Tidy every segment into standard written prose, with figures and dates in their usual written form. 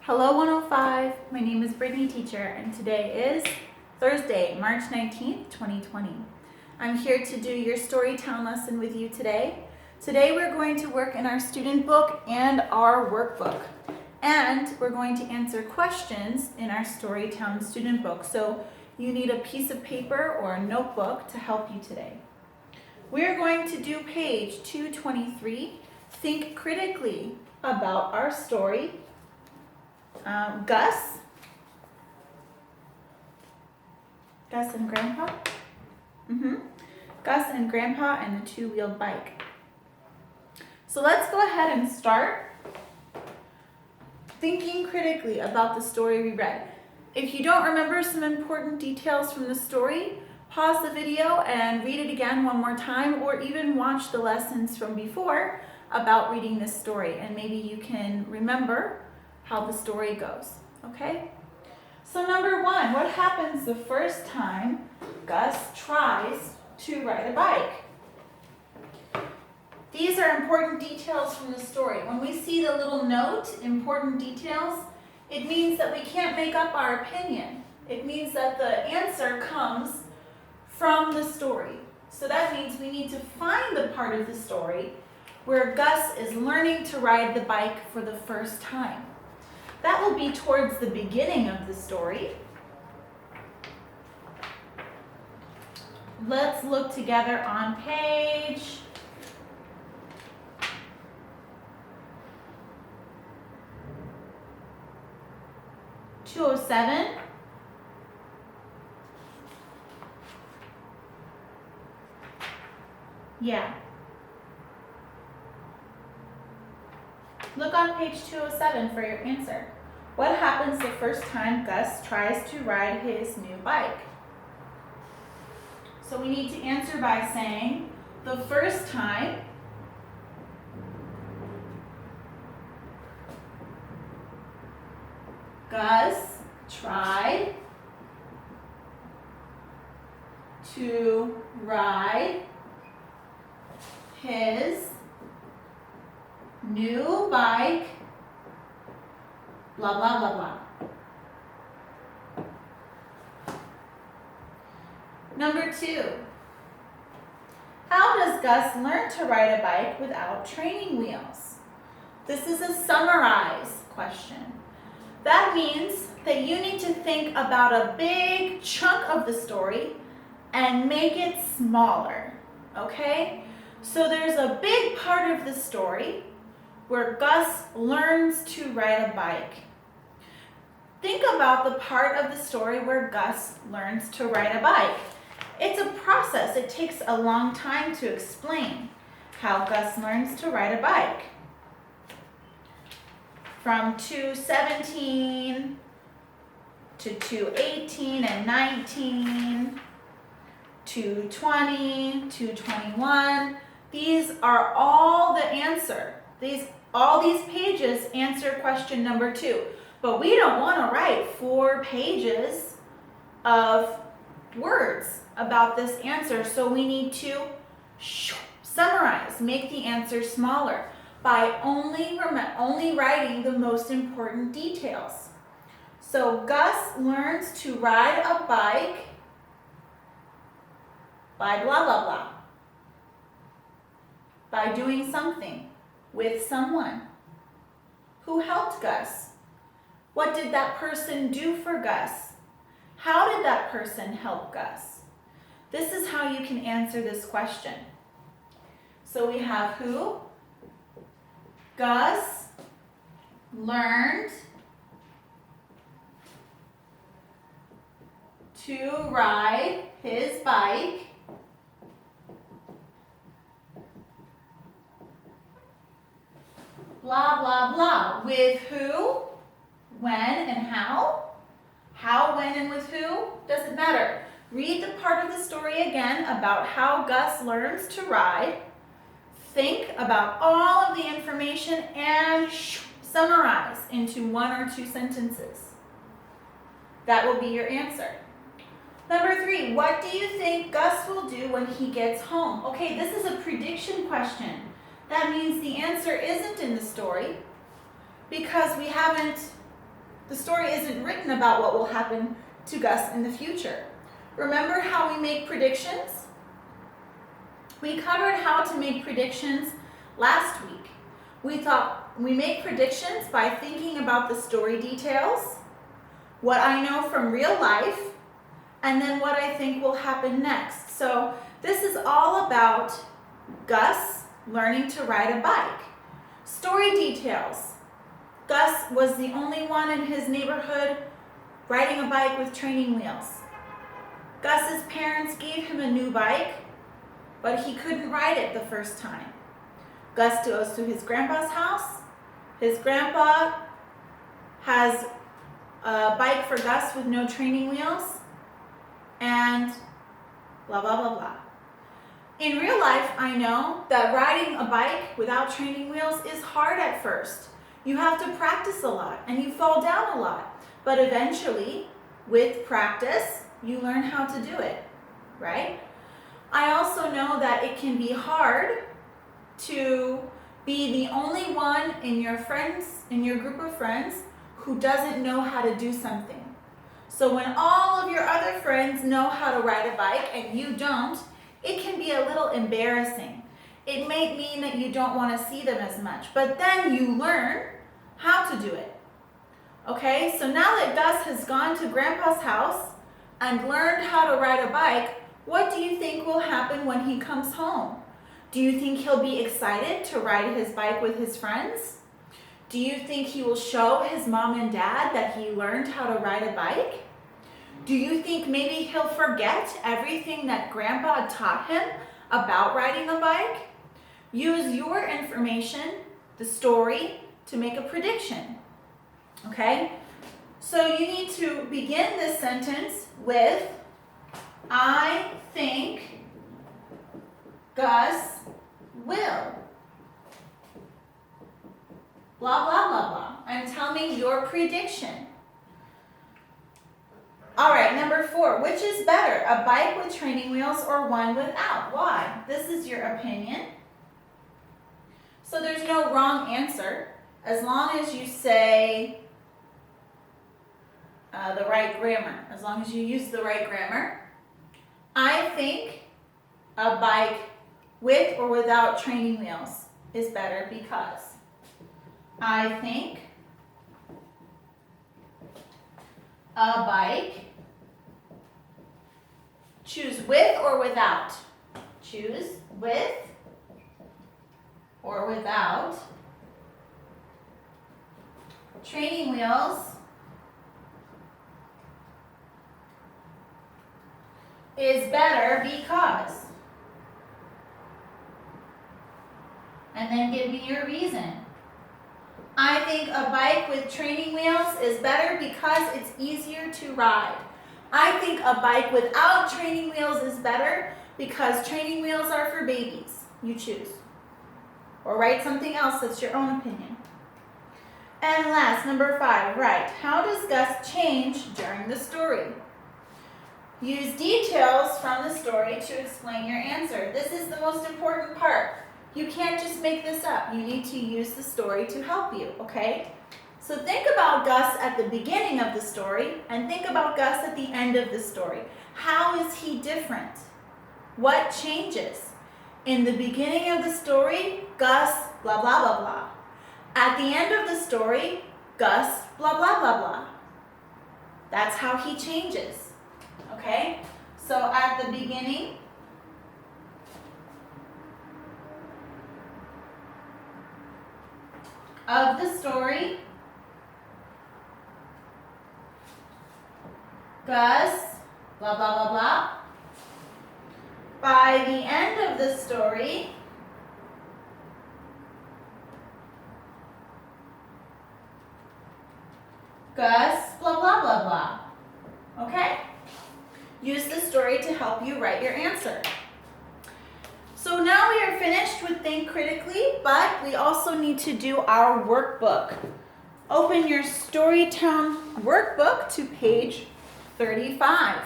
Hello 105, my name is Brittany Teacher and today is Thursday, March 19th, 2020. I'm here to do your Storytown lesson with you today. Today we're going to work in our student book and our workbook. And we're going to answer questions in our Storytown student book. So you need a piece of paper or a notebook to help you today. We're going to do page 223. Think critically about our story. Gus and Grandpa. Gus and Grandpa and the two-wheeled bike. So let's go ahead and start thinking critically about the story we read. If you don't remember some important details from the story, pause the video and read it again one more time, or even watch the lessons from before about reading this story, and maybe you can remember how the story goes, okay? So number one, what happens the first time Gus tries to ride a bike? These are important details from the story. When we see the little note, important details, it means that we can't make up our opinion. It means that the answer comes from the story. So that means we need to find the part of the story where Gus is learning to ride the bike for the first time. That will be towards the beginning of the story. Let's look together on page 207. Yeah. Look on page 207 for your answer. What happens the first time Gus tries to ride his new bike? So we need to answer by saying the first time Gus tried to ride his new bike, blah, blah, blah, blah. Number two, how does Gus learn to ride a bike without training wheels? This is a summarize question. That means that you need to think about a big chunk of the story and make it smaller, okay? So there's a big part of the story where Gus learns to ride a bike. Think about the part of the story where Gus learns to ride a bike. It's a process. It takes a long time to explain how Gus learns to ride a bike. From 217 to 218 and 19, 220, 221. These are all the answer. All these pages answer question number 2. But we don't want to write 4 pages of words about this answer, so we need to summarize, make the answer smaller by only writing the most important details. So Gus learns to ride a bike by blah, blah, blah. By doing something with someone. Who helped Gus? What did that person do for Gus? How did that person help Gus? This is how you can answer this question. So we have who? Gus learned to ride his bike blah, blah, blah. With who, when, and how? How, when, and with who? Doesn't matter. Read the part of the story again about how Gus learns to ride. Think about all of the information and summarize into 1 or 2 sentences. That will be your answer. Number 3, what do you think Gus will do when he gets home? Okay, this is a prediction question. That means the answer isn't in the story because we haven't The story isn't written about what will happen to Gus in the future. Remember how we make predictions? We covered how to make predictions last week. We thought we make predictions by thinking about the story details, what I know from real life, and then what I think will happen next. So this is all about Gus learning to ride a bike. Story details. Gus was the only one in his neighborhood riding a bike with training wheels. Gus's parents gave him a new bike, but he couldn't ride it the first time. Gus goes to his grandpa's house. His grandpa has a bike for Gus with no training wheels, and blah, blah, blah, blah. In real life, I know that riding a bike without training wheels is hard at first. You have to practice a lot and you fall down a lot, but eventually, with practice, you learn how to do it, right? I also know that it can be hard to be the only one in your group of friends who doesn't know how to do something. So when all of your other friends know how to ride a bike and you don't, it can be a little embarrassing. It may mean that you don't want to see them as much, but then you learn how to do it. Okay, so now that Gus has gone to Grandpa's house and learned how to ride a bike, what do you think will happen when he comes home? Do you think he'll be excited to ride his bike with his friends? Do you think he will show his mom and dad that he learned how to ride a bike? Do you think maybe he'll forget everything that Grandpa taught him about riding a bike? Use your information, the story, to make a prediction. Okay? So you need to begin this sentence with, I think Gus will. Blah, blah, blah, blah. And tell me your prediction. All right, number 4. Which is better, a bike with training wheels or one without? Why? This is your opinion. So there's no wrong answer as long as you say the right grammar, as long as you use the right grammar. I think a bike with or without training wheels is better because. I think a bike, choose with or without. Choose with or without training wheels is better because. And then give me your reason. I think a bike with training wheels is better because it's easier to ride. I think a bike without training wheels is better because training wheels are for babies. You choose. Or write something else that's your own opinion. And last, number 5, write, how does Gus change during the story? Use details from the story to explain your answer. This is the most important part. You can't just make this up. You need to use the story to help you, okay? So think about Gus at the beginning of the story and think about Gus at the end of the story. How is he different? What changes? In the beginning of the story, Gus, blah, blah, blah, blah. At the end of the story, Gus, blah, blah, blah, blah. That's how he changes, okay? So at the beginning, of the story, Gus, blah, blah, blah, blah. By the end of the story, Gus, blah, blah, blah, blah. Okay? Use the story to help you write your answer. So now we are finished with Think Critically, but we also need to do our workbook. Open your Storytown workbook to page 35.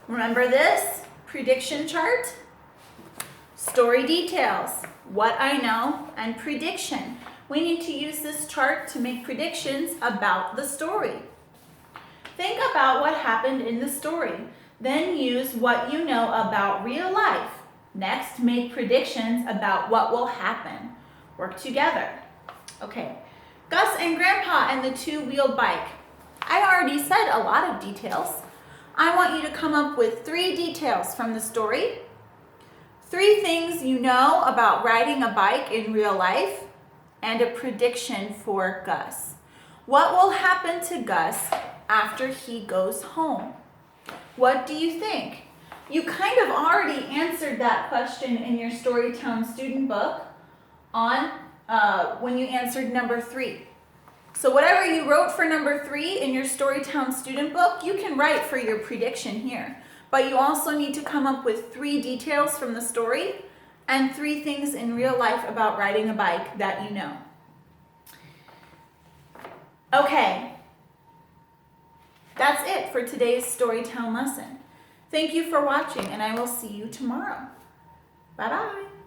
Remember this? Prediction chart, story details, what I know, and prediction. We need to use this chart to make predictions about the story. Think about what happened in the story. Then use what you know about real life. Next, make predictions about what will happen. Work together. Okay, Gus and Grandpa and the two-wheeled bike. I already said a lot of details. I want you to come up with 3 details from the story. 3 things you know about riding a bike in real life, and a prediction for Gus. What will happen to Gus after he goes home? What do you think? You kind of already answered that question in your Storytown student book on when you answered number 3. So whatever you wrote for number 3 in your Storytown student book, you can write for your prediction here. But you also need to come up with 3 details from the story and 3 things in real life about riding a bike that you know. Okay, that's it for today's Storytown lesson. Thank you for watching, and I will see you tomorrow. Bye-bye.